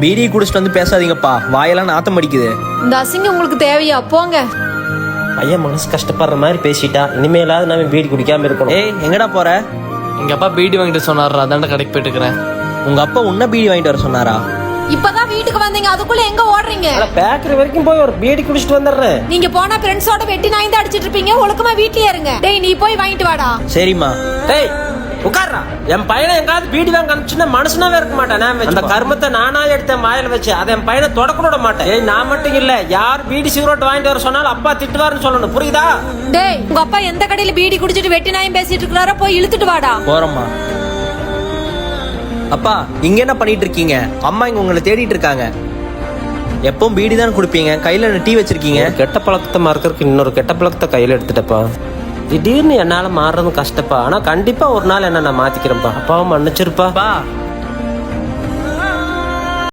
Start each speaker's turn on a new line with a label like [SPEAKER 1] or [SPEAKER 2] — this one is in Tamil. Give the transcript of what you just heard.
[SPEAKER 1] பீடி குடிச்சிட்டு வந்து பேசாதீங்கப்பா, வாயெல்லாம் நாத்தம் அடிக்குது.
[SPEAKER 2] இந்த அசிங்கம் உங்களுக்கு தேவையா? போங்க.
[SPEAKER 3] பையன் மனசு கஷ்டப்படுற மாதிரி பேசிட்டா, இனிமேலாவது நம்ம பீடி குடிக்காம இருக்கணும்.
[SPEAKER 1] ஏய், எங்கடா போற?
[SPEAKER 4] எங்க அப்பா பீடி வாங்கிட்டு சொன்னாரா, அதாண்ட கடைக்கு போயிட்டு இருக்கிறேன்.
[SPEAKER 1] உங்க அப்பா உன்ன பீடி வாங்கிட்டு வர சொன்னாரா?
[SPEAKER 2] இப்பதான் வீட்டுக்கு வந்தீங்க, அதுக்குள்ள எங்க ஓடுறீங்க?
[SPEAKER 3] பேக்கரி வரைக்கும் போய் ஒரு பீடி குடிச்சிட்டு வந்துடுறேன்.
[SPEAKER 2] நீங்க போனா ஃப்ரெண்ட்ஸோட வெட்டி நாய் தான் அடிச்சிட்டு இருப்பீங்க. ஒழுக்கமா வீட்லயே இருங்க. டேய், நீ போய் வாங்கிட்டு வாடா.
[SPEAKER 1] சரிம்மா.
[SPEAKER 3] டேய் உட்கார்றா. என் பையனை எங்காவது பீடி வாங்க அனுப்பிச்சுன்னா மனுஷனாவே இருக்க மாட்டேன். அந்த கர்மத்தை நானா எடுத்தேன் வாயில வச்சு, அதை என் பையனை தொடக்க விட மாட்டேன். ஏய், நான் மட்டும் இல்ல, யார் பீடி சிகரெட் வாங்கிட்டு வர சொன்னாலும் அப்பா திட்டுவாருன்னு சொல்லணும், புரியுதா?
[SPEAKER 2] டேய், உங்க அப்பா எந்த கடையில பீடி குடிச்சிட்டு வெட்டி நாயும் பேசிட்டு இருக்காரோ போய் இழுத்துட்டு வாடா.
[SPEAKER 1] போறோம்மா. அப்பா, இங்க என்ன பண்ணிட்டு இருக்கீங்க? அம்மா இங்க உங்களை தேடிட்டு இருக்காங்க. எப்பவும் பீடி தான் குடிப்பீங்க, கையில டீ வச்சிருக்கீங்க.
[SPEAKER 3] கெட்ட பழக்கத்தை மறக்கிறதுக்கு இன்னொரு கெட்ட பழக்கத்தை கையில எடுத்துட்டப்பா. திடீர்னு என்னால மாறுறது கஷ்டப்பா, ஆனா கண்டிப்பா ஒரு நாள் என்ன நான் மாத்திக்கிறேன்ப்பா. அப்பாவும் மன்னிச்சிருப்பா.
[SPEAKER 1] அப்பா,